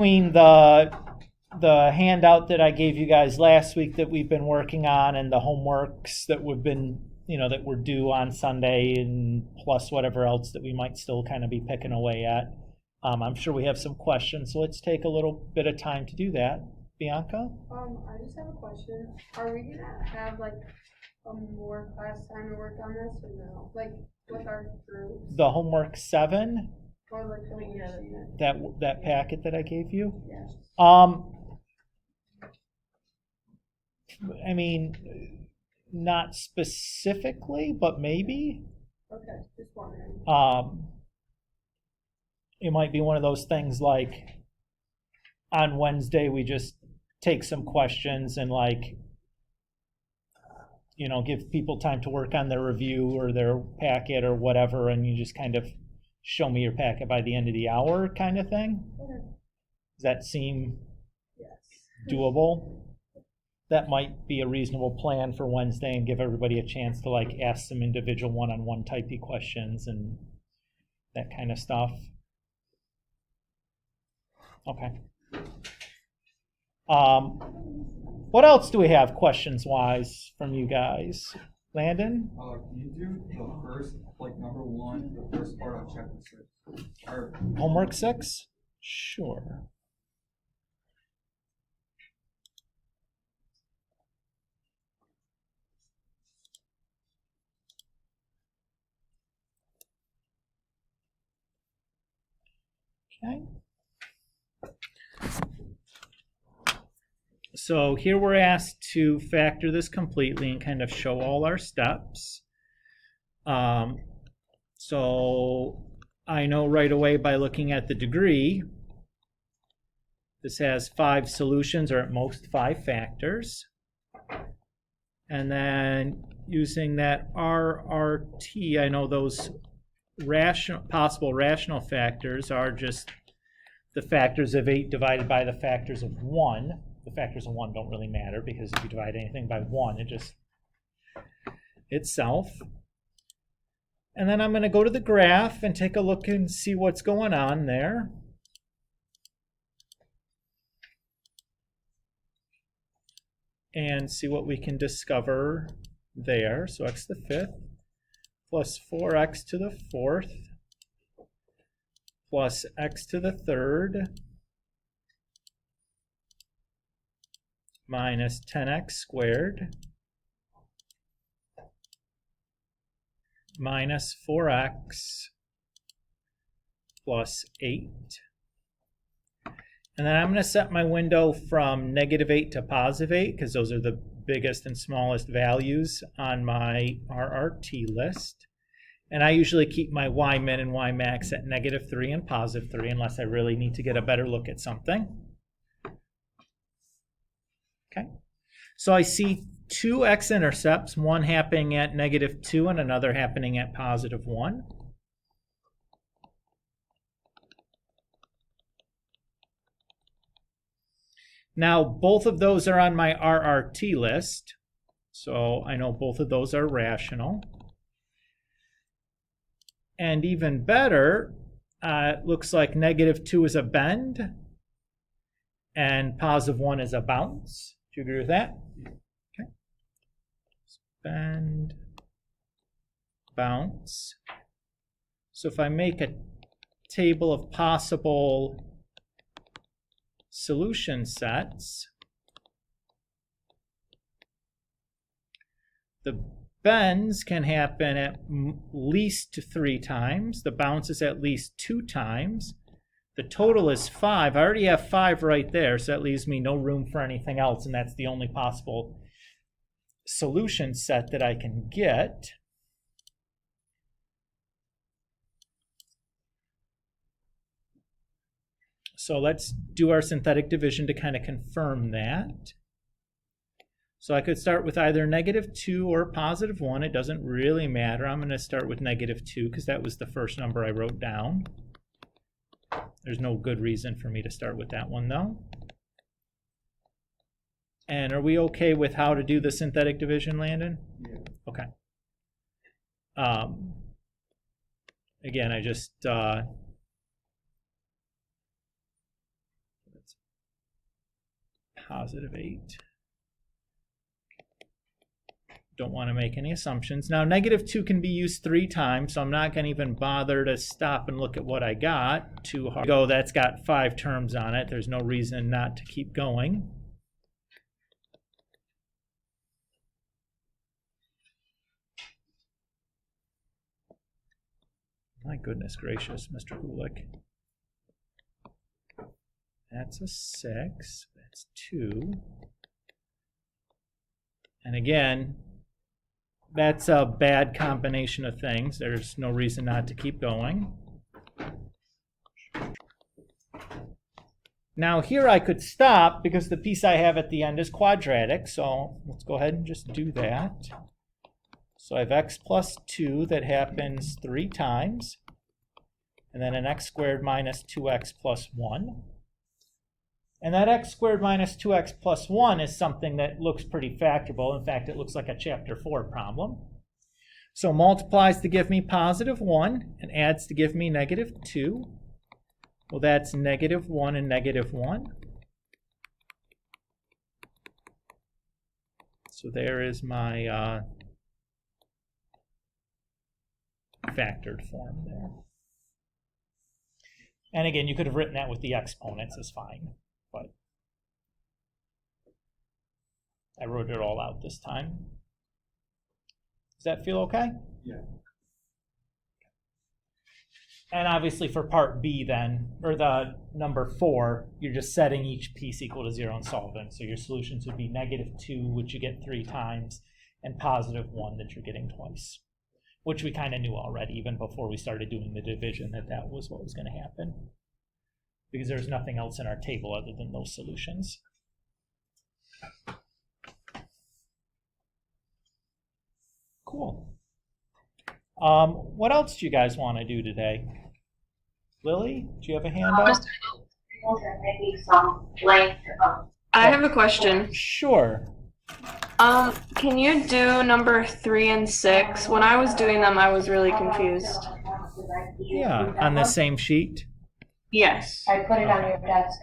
Between the handout that I gave you guys last week that we've been working on and the homeworks that we've been, that were due on Sunday and plus whatever else that we might still kind of be picking away at, I'm sure we have some questions. So let's take a little bit of time to do that. Bianca? I just have a question. Are we gonna have like a more class time to work on this or no? Like with our groups? The homework 7, Or like the whole unit? that packet that I gave you? Yes. I mean, not specifically, but maybe. Okay, just wondering. It might be one of those things like on Wednesday we just take some questions and give people time to work on their review or their packet or whatever, and you just kind of show me your packet by the end of the hour kind of thing. Okay. Does that seem Yes. doable? That might be a reasonable plan for Wednesday and give everybody a chance to ask some individual one-on-one typey questions and that kind of stuff. Okay. What else do we have questions-wise from you guys? Landon? Can you do the first, number 1, the first part of chapter 6? Or Homework 6? Sure. Okay. So here we're asked to factor this completely and kind of show all our steps. So I know right away by looking at the degree, this has 5 solutions, or at most 5 factors. And then using that RRT, I know those possible rational factors are just the factors of 8 divided by the factors of 1. The factors of 1 don't really matter because if you divide anything by 1, it just itself. And then I'm going to go to the graph and take a look and see what's going on there. And see what we can discover there. So x to the 5th plus 4x to the 4th plus x to the 3rd minus 10x squared minus 4x plus 8. And then I'm going to set my window from -8 to +8 because those are the biggest and smallest values on my RRT list. And I usually keep my y min and y max at -3 and +3 unless I really need to get a better look at something. Okay, so I see 2 x-intercepts, one happening at -2 and another happening at +1. Now, both of those are on my RRT list, so I know both of those are rational. And even better, it looks like -2 is a bend and +1 is a bounce. Do you agree with that? Okay. Bend, bounce. So if I make a table of possible solution sets, the bends can happen at least 3 times. The bounces at least 2 times. The total is 5. I already have 5 right there, so that leaves me no room for anything else, and that's the only possible solution set that I can get. So let's do our synthetic division to kind of confirm that. So I could start with either -2 or +1. It doesn't really matter. I'm going to start with -2 because that was the first number I wrote down. There's no good reason for me to start with that one, though. And are we okay with how to do the synthetic division, Landon? Yeah. Okay. Again, I just positive 8. Don't want to make any assumptions. Now, negative 2 can be used 3 times, so I'm not going to even bother to stop and look at what I got. Too hard to go. That's got 5 terms on it. There's no reason not to keep going. My goodness gracious, Mr. Gulick. That's a 6. That's 2. And again, that's a bad combination of things. There's no reason not to keep going. Now here I could stop because the piece I have at the end is quadratic. So let's go ahead and just do that. So I have x plus 2 that happens 3 times. And then an x squared minus 2x plus 1. And that x squared minus 2x plus 1 is something that looks pretty factorable. In fact, it looks like a chapter 4 problem. So multiplies to give me positive 1 and adds to give me negative 2. Well, that's negative 1 and negative 1. So there is my factored form there. And again, you could have written that with the exponents is fine. But I wrote it all out this time. Does that feel okay? Yeah. And obviously for part B then, or the number 4, you're just setting each piece equal to 0 and solving. So your solutions would be negative 2, which you get 3 times, and positive 1 that you're getting twice, which we kind of knew already, even before we started doing the division, that was what was going to happen. Because there's nothing else in our table other than those solutions. Cool. What else do you guys want to do today? Lily, do you have a handout? I have a question. Sure. Can you do number 3 and 6? When I was doing them, I was really confused. Yeah, on the same sheet. Yes. I put it on your desk.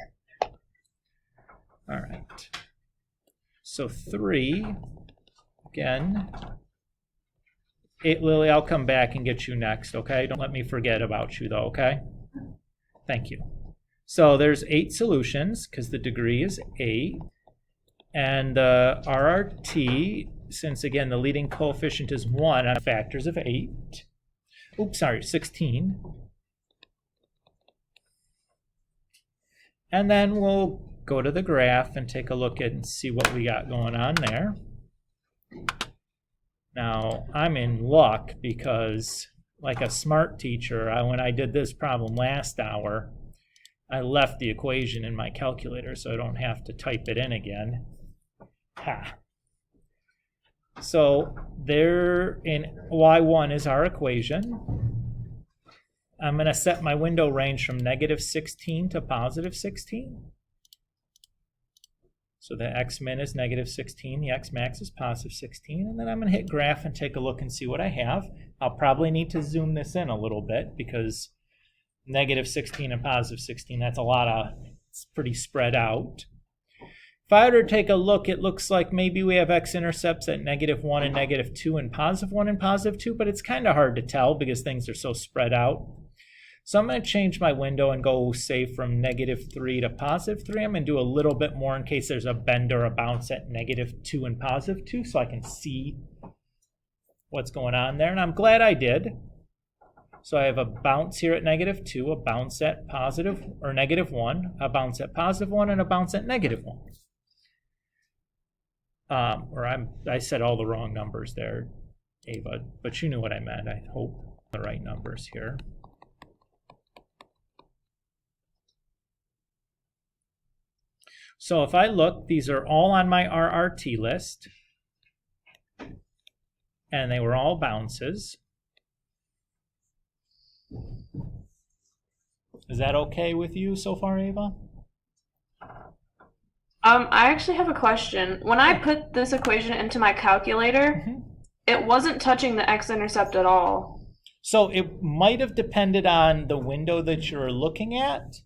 All right. So 3, again. Lily, I'll come back and get you next, okay? Don't let me forget about you, though, okay? Thank you. So there's 8 solutions, because the degree is 8. And the RRT, since, again, the leading coefficient is 1 on factors of 8. Oops, sorry, 16. And then we'll go to the graph and take a look at and see what we got going on there. Now, I'm in luck because, like a smart teacher, when I did this problem last hour, I left the equation in my calculator so I don't have to type it in again. Ha. So there in y1 is our equation. I'm going to set my window range from negative 16 to positive 16. So the x min is negative 16, the x max is positive 16, and then I'm going to hit graph and take a look and see what I have. I'll probably need to zoom this in a little bit because negative 16 and positive 16, that's it's pretty spread out. If I were to take a look, it looks like maybe we have x-intercepts at negative 1 and negative 2 and positive 1 and positive 2, but it's kind of hard to tell because things are so spread out. So I'm going to change my window and go, say, from negative 3 to positive 3. I'm going to do a little bit more in case there's a bend or a bounce at negative 2 and positive 2 so I can see what's going on there. And I'm glad I did. So I have a bounce here at negative 2, a bounce at positive or negative 1, a bounce at positive 1, and a bounce at negative 1. I said all the wrong numbers there, Ava, but you knew what I meant. I hope the right numbers here. So if I look, these are all on my RRT list, and they were all bounces. Is that okay with you so far, Ava? I actually have a question. When I put this equation into my calculator, it wasn't touching the x-intercept at all. So it might have depended on the window that you're looking at.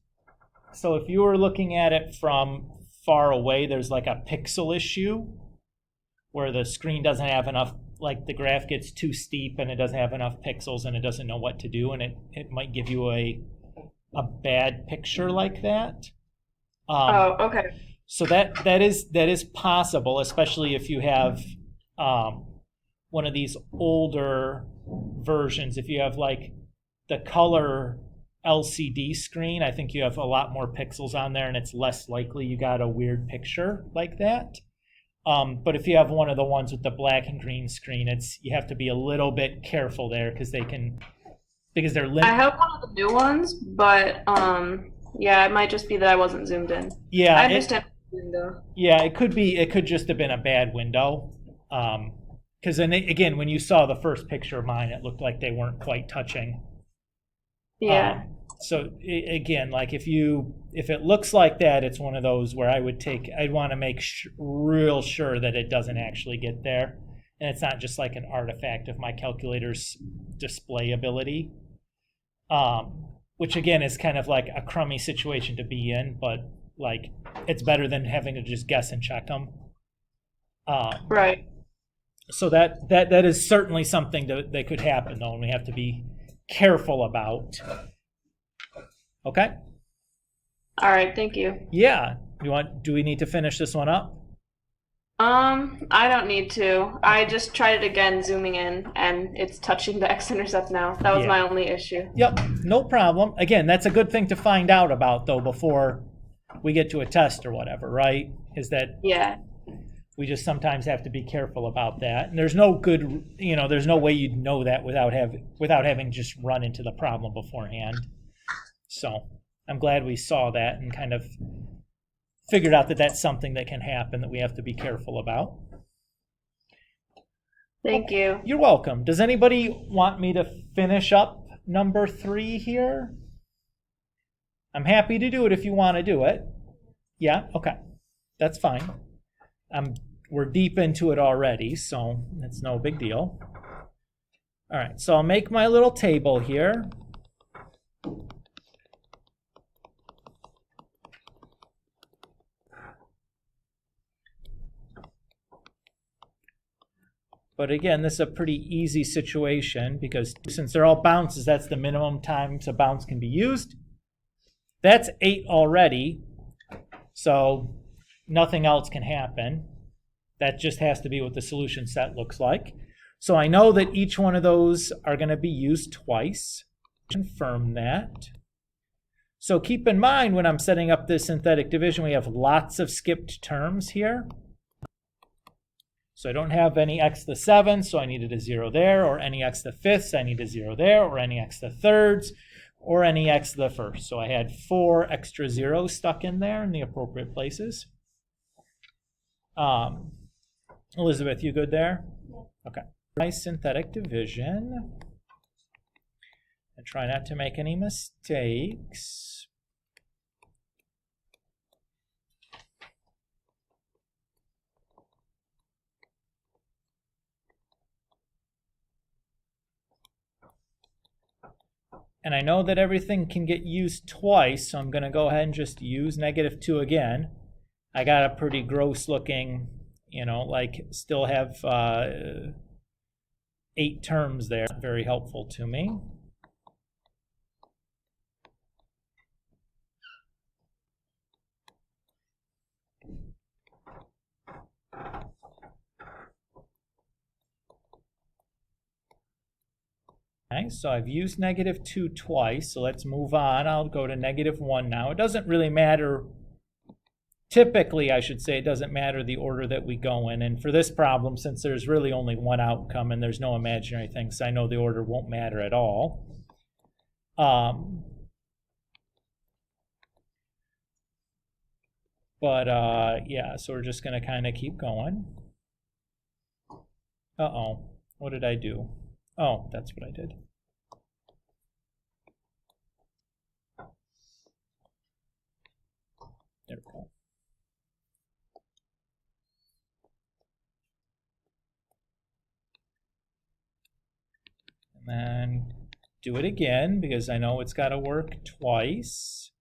So if you were looking at it from far away, there's like a pixel issue where the screen doesn't have enough, like the graph gets too steep and it doesn't have enough pixels and it doesn't know what to do, and it might give you a bad picture like that. Oh, okay. So that is possible, especially if you have one of these older versions. If you have like the color LCD screen, I think you have a lot more pixels on there, and it's less likely you got a weird picture like that. But if you have one of the ones with the black and green screen, you have to be a little bit careful there because they're limited. I have one of the new ones, but yeah, it might just be that I wasn't zoomed in. Yeah, I understand the window. Yeah, it could just have been a bad window. Because then again, when you saw the first picture of mine, it looked like they weren't quite touching. Yeah. So again, like if it looks like that, it's one of those where I'd want to make real sure that it doesn't actually get there, and it's not just like an artifact of my calculator's display ability, which again is kind of like a crummy situation to be in, but like it's better than having to just guess and check them. Right. So that is certainly something that could happen though, and we have to be careful about. Okay. All right. Thank you. Yeah. Do we need to finish this one up? I don't need to. I just tried it again, zooming in, and it's touching the x-intercept now. That was Yeah. my only issue. Yep. No problem. Again, that's a good thing to find out about though before we get to a test or whatever, right? Is that Yeah. we just sometimes have to be careful about that. And there's no good, there's no way you'd know that without having just run into the problem beforehand. So I'm glad we saw that and kind of figured out that that's something that can happen that we have to be careful about. Thank you. You're welcome. Does anybody want me to finish up number 3 here? I'm happy to do it if you want to do it. Yeah? Okay. That's fine. We're deep into it already, so it's no big deal. All right, so I'll make my little table here. But again, this is a pretty easy situation because since they're all bounces, that's the minimum times a bounce can be used. That's 8 already, so nothing else can happen. That just has to be what the solution set looks like. So I know that each one of those are going to be used twice. Confirm that. So keep in mind when I'm setting up this synthetic division, we have lots of skipped terms here. So I don't have any x to the 7th, so I needed a 0 there, or any x to the 5th, I need a 0 there, or any x to the 3rd, or any x to the 1st. So I had 4 extra zeros stuck in there in the appropriate places. Elizabeth, you good there? Okay. Nice synthetic division. And try not to make any mistakes. And I know that everything can get used twice, so I'm going to go ahead and just use -2 again. I got a pretty gross looking, like still have 8 terms there. Very helpful to me. Okay, so I've used -2 twice, so let's move on. I'll go to -1 now. It doesn't really matter. Typically, I should say, it doesn't matter the order that we go in. And for this problem, since there's really only one outcome and there's no imaginary things, I know the order won't matter at all. Yeah, so we're just going to kind of keep going. Uh-oh, what did I do? Oh, that's what I did. There we go. And then do it again because I know it's got to work twice.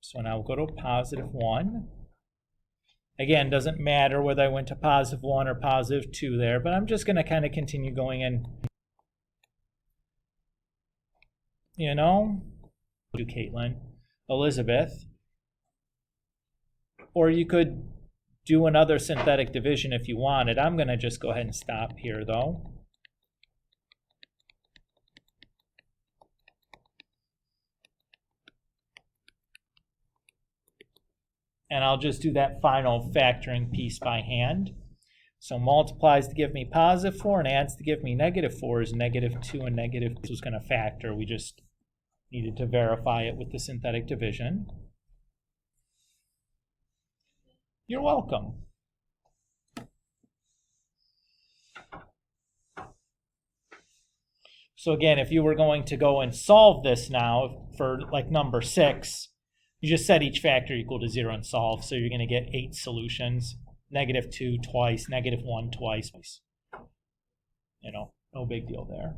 So now we'll go to positive 1. Again, doesn't matter whether I went to positive 1 or positive 2 there, but I'm just going to kind of continue going in. You know, do Caitlin, Elizabeth. Or you could do another synthetic division if you wanted. I'm going to just go ahead and stop here, though. And I'll just do that final factoring piece by hand. So multiplies to give me positive 4 and adds to give me negative 4 is negative 2 and negative 2 is going to factor. We just needed to verify it with the synthetic division. You're welcome. So again, if you were going to go and solve this now for like number 6, you just set each factor equal to 0 and solve. So you're going to get 8 solutions. Negative 2 twice, negative 1 twice. You know, no big deal there.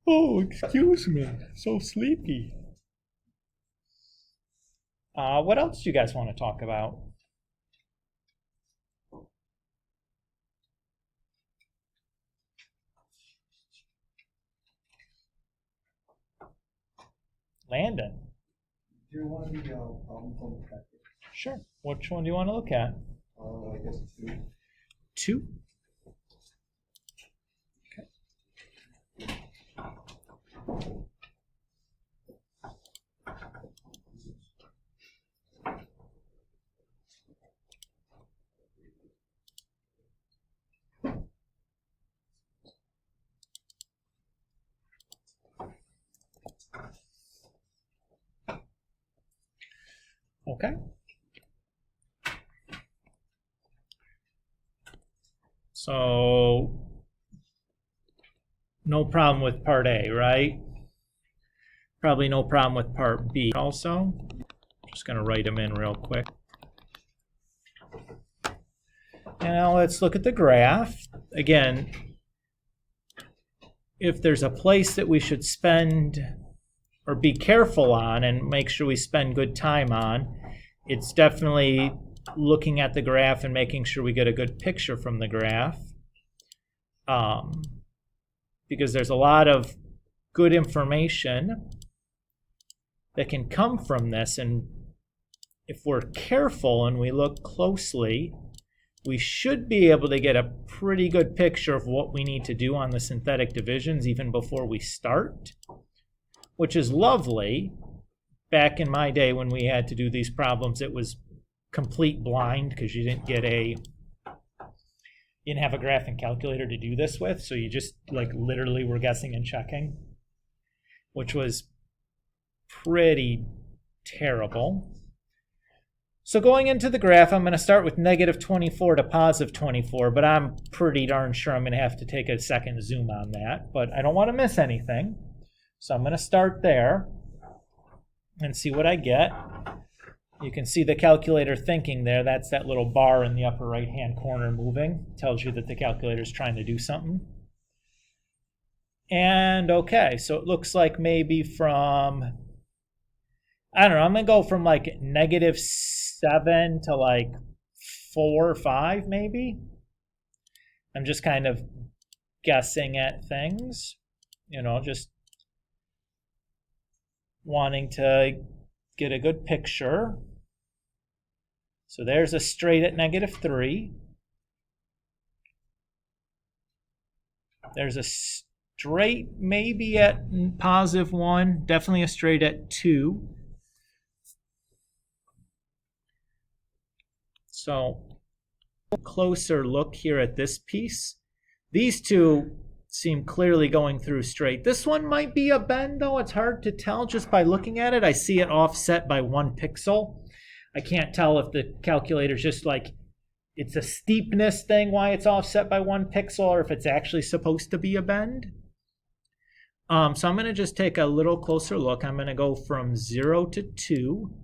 Oh, excuse me. So sleepy. What else do you guys want to talk about? Landon. Do you want the problem from the packet? Sure. Which one do you want to look at? I guess 2. 2. Okay. So no problem with part A, right? Probably no problem with part B also. Just going to write them in real quick. Now let's look at the graph. Again, if there's a place that we should spend or be careful on and make sure we spend good time on, it's definitely looking at the graph and making sure we get a good picture from the graph. Because there's a lot of good information that can come from this, and if we're careful and we look closely, we should be able to get a pretty good picture of what we need to do on the synthetic divisions even before we start, which is lovely. Back in my day when we had to do these problems, it was complete blind because you didn't have a graphing calculator to do this with, so you just like literally were guessing and checking, which was pretty terrible. So going into the graph, I'm going to start with negative 24 to positive 24, but I'm pretty darn sure I'm going to have to take a second zoom on that, but I don't want to miss anything. So I'm going to start there and see what I get. You can see the calculator thinking there. That's that little bar in the upper right-hand corner moving. Tells you that the calculator is trying to do something. And okay, so it looks like maybe from, I don't know, I'm going to go from like negative 7 to like 4 or 5 maybe. I'm just kind of guessing at things, you know, just wanting to get a good picture. So there's a straight at negative 3. There's a straight maybe at positive 1. Definitely a straight at 2. So closer look here at this piece. These two seem clearly going through straight. This one might be a bend though. It's hard to tell just by looking at it. I see it offset by 1 pixel. I can't tell if the calculator's just like, it's a steepness thing why it's offset by 1 pixel, or if it's actually supposed to be a bend. So I'm going to just take a little closer look. I'm going to go from 0 to 2.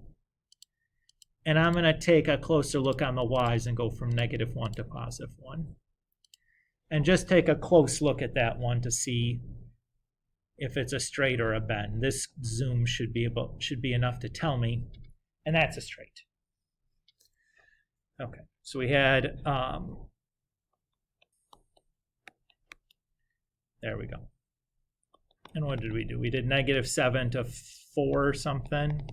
And I'm going to take a closer look on the y's and go from negative 1 to positive 1. And just take a close look at that one to see if it's a straight or a bend. This zoom should be enough to tell me, and that's a straight. Okay, so we had there we go. And what did we do? We did -7 to 4 something.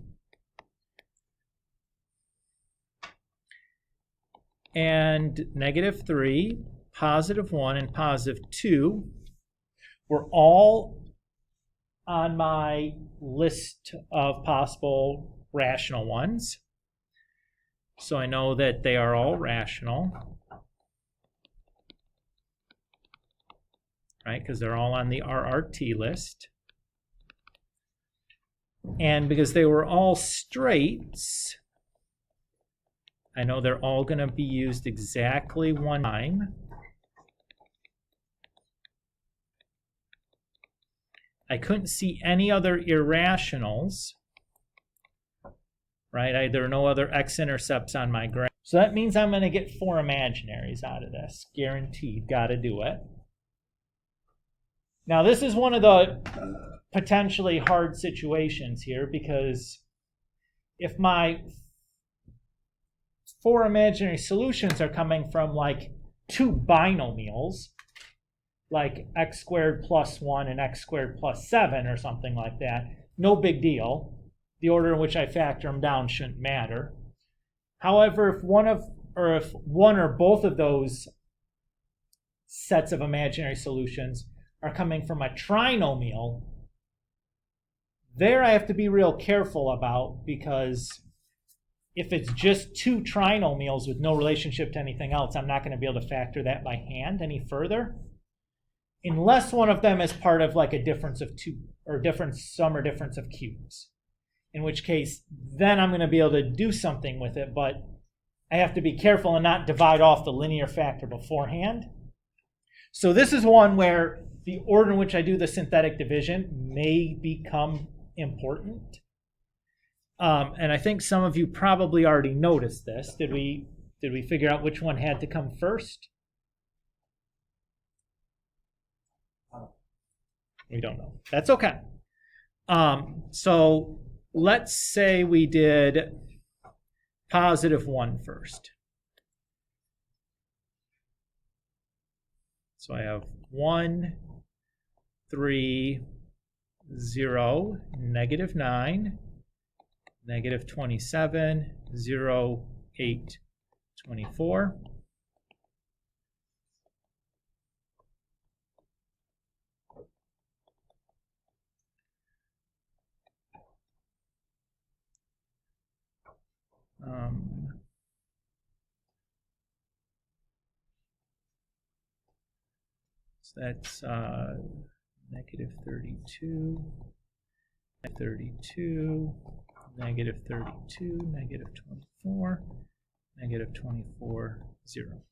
And -3, +1, and +2 were all on my list of possible rational ones. So I know that they are all rational, right? Because they're all on the RRT list. And because they were all straights, I know they're all going to be used exactly one time. I couldn't see any other irrationals, right? There are no other x-intercepts on my graph. So that means I'm going to get 4 imaginaries out of this. Guaranteed, got to do it. Now this is one of the potentially hard situations here, because if my 4 imaginary solutions are coming from like 2 binomials, like x² + 1 and x² + 7 or something like that, no big deal. The order in which I factor them down shouldn't matter. However, if one or both of those sets of imaginary solutions are coming from a trinomial, there I have to be real careful about, because if it's just 2 trinomials with no relationship to anything else, I'm not going to be able to factor that by hand any further, unless one of them is part of like a difference of 2 or sum or difference of cubes, in which case then I'm going to be able to do something with it, but I have to be careful and not divide off the linear factor beforehand. So this is one where the order in which I do the synthetic division may become important. And I think some of you probably already noticed this. Did we figure out which one had to come first? We don't know. That's okay. So let's say we did +1 first. So I have 1, 3, 0, -9, -27, 0, 8, 24. So that's -32, -32, -32, -24, -24, 0.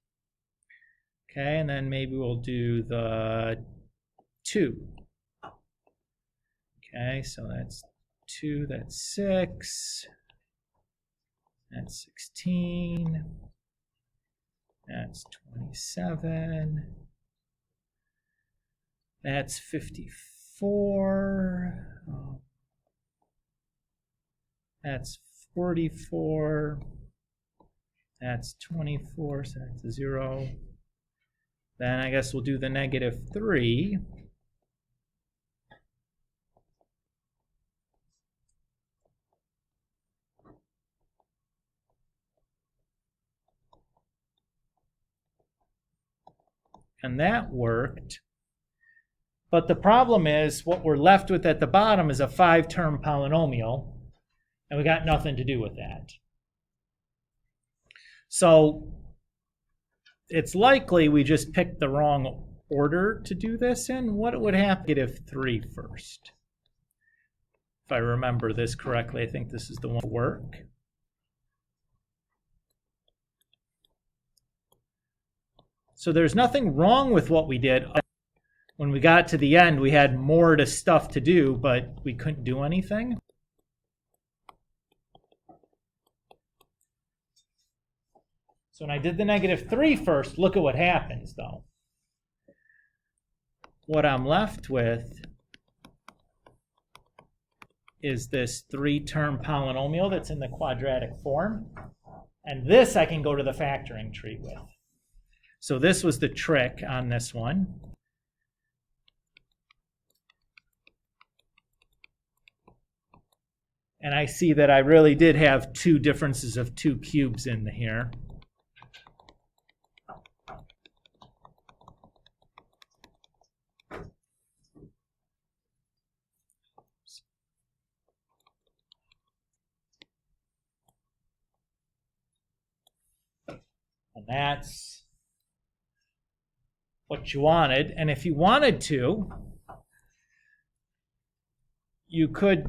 Okay, and then maybe we'll do the 2. Okay, so that's 2, that's 6, that's 16, that's 27, that's 54, that's 44, that's 24, so that's a 0. Then I guess we'll do the -3. And that worked. But the problem is, what we're left with at the bottom is a 5-term polynomial, and we got nothing to do with that. So it's likely we just picked the wrong order to do this in. What would happen if -3 first? If I remember this correctly, I think this is the one to work. So there's nothing wrong with what we did. When we got to the end, we had more stuff to do, but we couldn't do anything. So when I did the -3 first, look at what happens, though. What I'm left with is this 3-term polynomial that's in the quadratic form. And this I can go to the factoring tree with. So this was the trick on this one. And I see that I really did have two differences of 2 cubes in here. And that's what you wanted. And if you wanted to, you could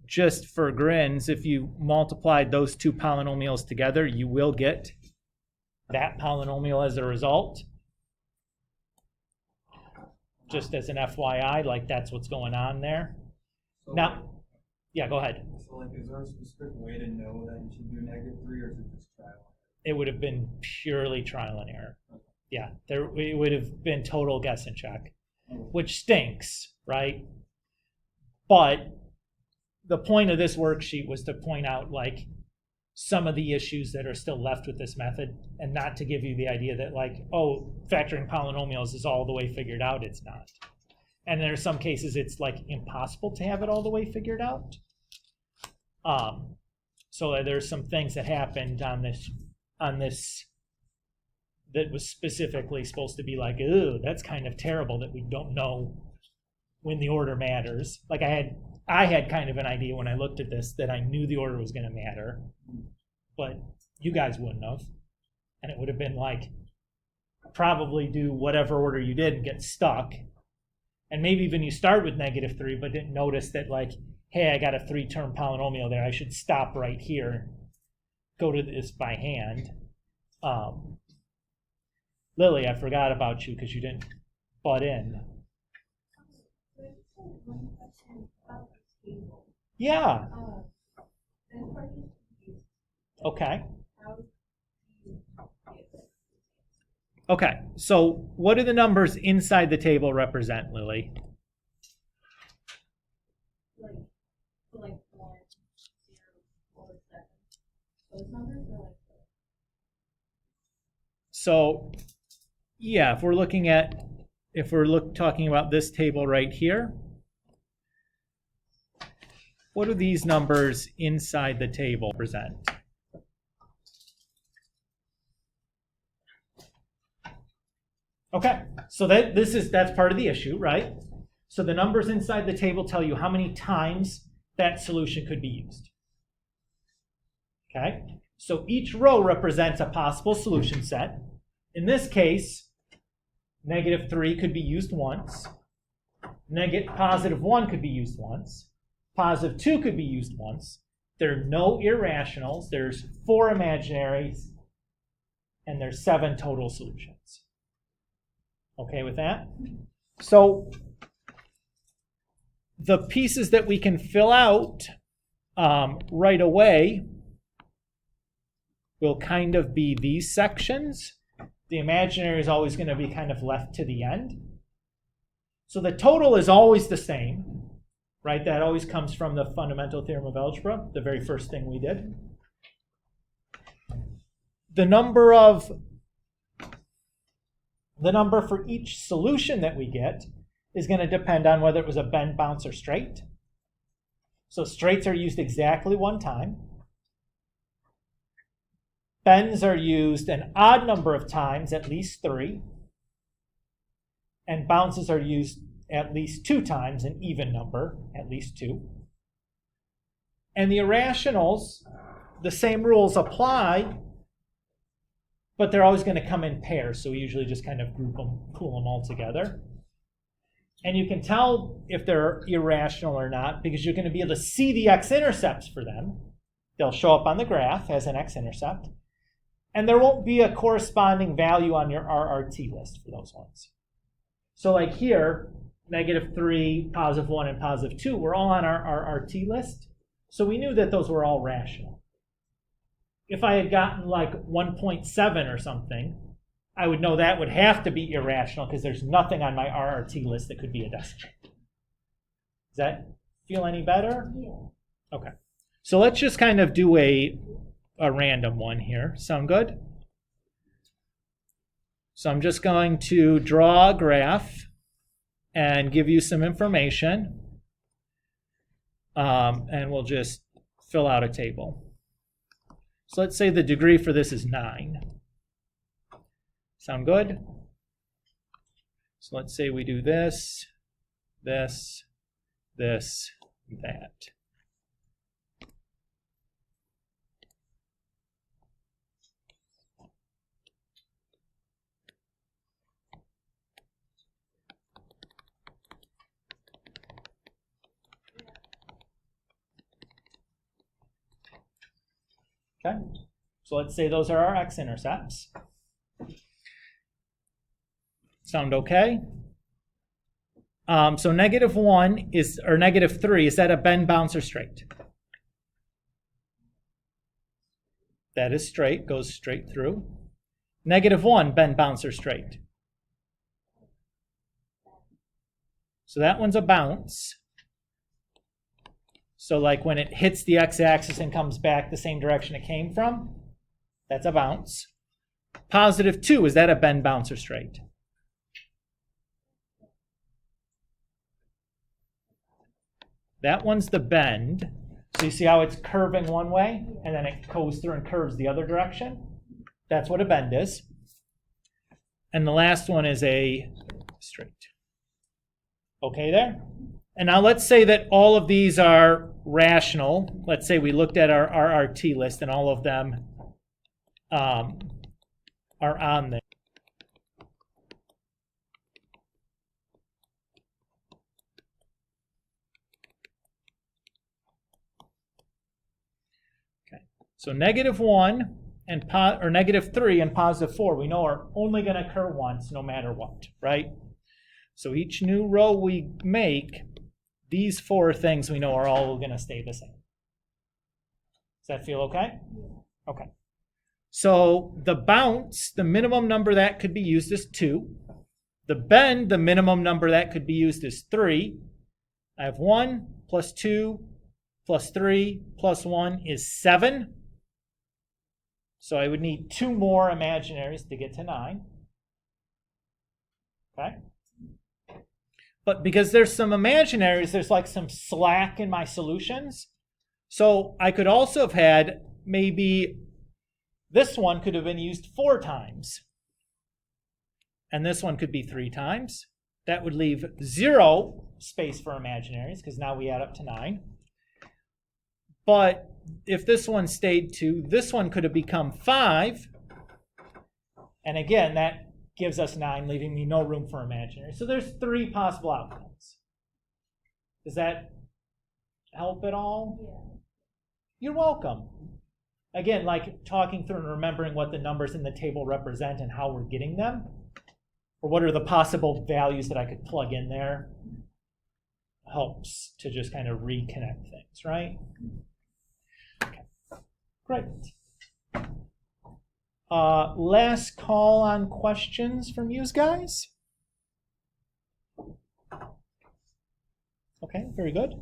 just for grins, if you multiplied those 2 polynomials together, you will get that polynomial as a result. Just as an FYI, like that's what's going on there. So, Now, yeah, go ahead. So like, is there a specific way to know that you should do -3, or is it just trial? It would have been purely trial and error. Yeah, it would have been total guess and check, which stinks, right? But the point of this worksheet was to point out like some of the issues that are still left with this method, and not to give you the idea that like, oh, factoring polynomials is all the way figured out. It's not. And there are some cases it's like impossible to have it all the way figured out. So there's some things that happened on this that was specifically supposed to be like, ooh, that's kind of terrible that we don't know when the order matters. Like I had kind of an idea when I looked at this that I knew the order was going to matter, but you guys wouldn't have. And it would have been like, probably do whatever order you did and get stuck. And maybe even you start with -3, but didn't notice that like, hey, I got a 3-term polynomial there. I should stop right here, go to this by hand. Lily, I forgot about you because you didn't butt in. Yeah. Okay. Okay, so what do the numbers inside the table represent, Lily? Like 1, 0, 4, 7. Those numbers are like. So, yeah, if we're talking about this table right here, what do these numbers inside the table represent? Okay, so that's part of the issue, right? So the numbers inside the table tell you how many times that solution could be used. Okay, so each row represents a possible solution set. In this case, -3 could be used once. +1 could be used once. +2 could be used once. There are no irrationals. There's 4 imaginaries, and there's 7 total solutions. Okay with that? So the pieces that we can fill out right away will kind of be these sections. The imaginary is always going to be kind of left to the end. So the total is always the same, right? That always comes from the fundamental theorem of algebra, the very first thing we did. The number for each solution that we get is going to depend on whether it was a bend, bounce, or straight. So straights are used exactly 1 time. Bends are used an odd number of times, at least 3. And bounces are used at least 2 times, an even number, at least 2. And the irrationals, the same rules apply, but they're always going to come in pairs, so we usually just kind of pool them all together. And you can tell if they're irrational or not because you're going to be able to see the x-intercepts for them. They'll show up on the graph as an x-intercept. And there won't be a corresponding value on your RRT list for those ones. So like here, -3, +1, and +2 were all on our RRT list. So we knew that those were all rational. If I had gotten like 1.7 or something, I would know that would have to be irrational because there's nothing on my RRT list that could be a decimal. Does that feel any better? Yeah. Okay. So let's just kind of do a random one here. Sound good? So I'm just going to draw a graph and give you some information. And we'll just fill out a table. So let's say the degree for this is 9. Sound good? So let's say we do this, this, this, that. Okay, so let's say those are our x-intercepts. Sound okay? So -1 is, or -3, is that a bend, bounce, or straight? That is straight, goes straight through. -1, bend, bounce, or straight? So that one's a bounce. So like when it hits the x-axis and comes back the same direction it came from, that's a bounce. +2, is that a bend, bounce, or straight? That one's the bend. So you see how it's curving one way and then it goes through and curves the other direction? That's what a bend is. And the last one is a straight. Okay there? And now let's say that all of these are rational. Let's say we looked at our RRT list and all of them are on there. Okay, so -1 and -3 and +4 we know are only going to occur once no matter what, right? So each new row we make, these 4 things we know are all going to stay the same. Does that feel okay? Okay. So the bounce, the minimum number that could be used is 2. The bend, the minimum number that could be used is 3. I have 1 plus 2 plus 3 plus 1 is 7. So I would need 2 more imaginaries to get to 9. Okay? But because there's some imaginaries, there's like some slack in my solutions. So I could also have had maybe this one could have been used 4 times. And this one could be 3 times. That would leave 0 space for imaginaries because now we add up to 9. But if this one stayed 2, this one could have become 5. And again, that gives us 9, leaving me no room for imaginary. So there's 3 possible outcomes. Does that help at all? Yeah. You're welcome. Again, like talking through and remembering what the numbers in the table represent and how we're getting them, or what are the possible values that I could plug in there, helps to just kind of reconnect things, right? Okay, great. Last call on questions from you guys. Okay, very good.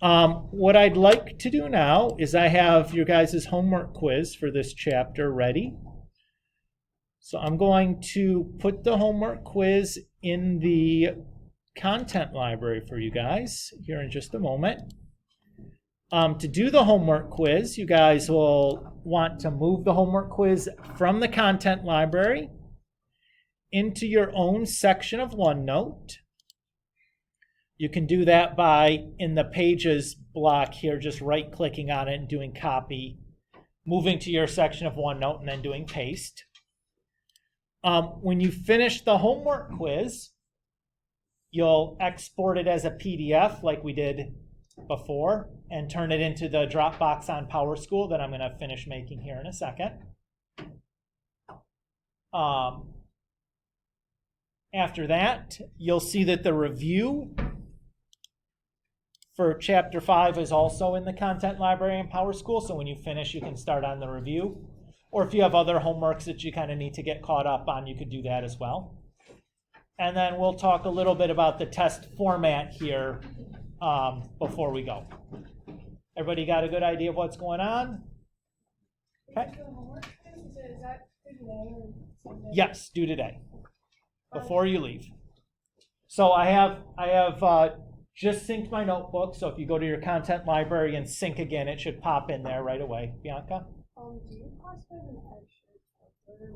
What I'd like to do now is I have your guys' homework quiz for this chapter ready. So I'm going to put the homework quiz in the content library for you guys here in just a moment. To do the homework quiz, you guys will want to move the homework quiz from the content library into your own section of OneNote. You can do that by, in the Pages block here, just right-clicking on it and doing Copy, moving to your section of OneNote, and then doing Paste. When you finish the homework quiz, you'll export it as a PDF like we did before and turn it into the Dropbox on PowerSchool that I'm going to finish making here in a second. After that, you'll see that the review for Chapter 5 is also in the content library in PowerSchool, so when you finish, you can start on the review. Or if you have other homeworks that you kind of need to get caught up on, you could do that as well. And then we'll talk a little bit about the test format here before we go. Everybody got a good idea of what's going on? Okay. Is that today or Sunday? Yes, due today, before you leave. So I have just synced my notebook, so if you go to your content library and sync again, it should pop in there right away. Bianca? Do you possibly have an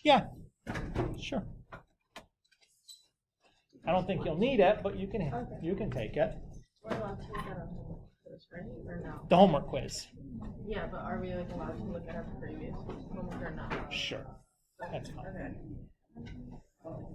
extra? Yeah, sure. I don't think you'll need it, but you can take it. We're allowed to look at our homework quiz, right? Or no? The homework quiz. Yeah, but are we like allowed to look at our previous homework or not? Sure. That's fine. Okay.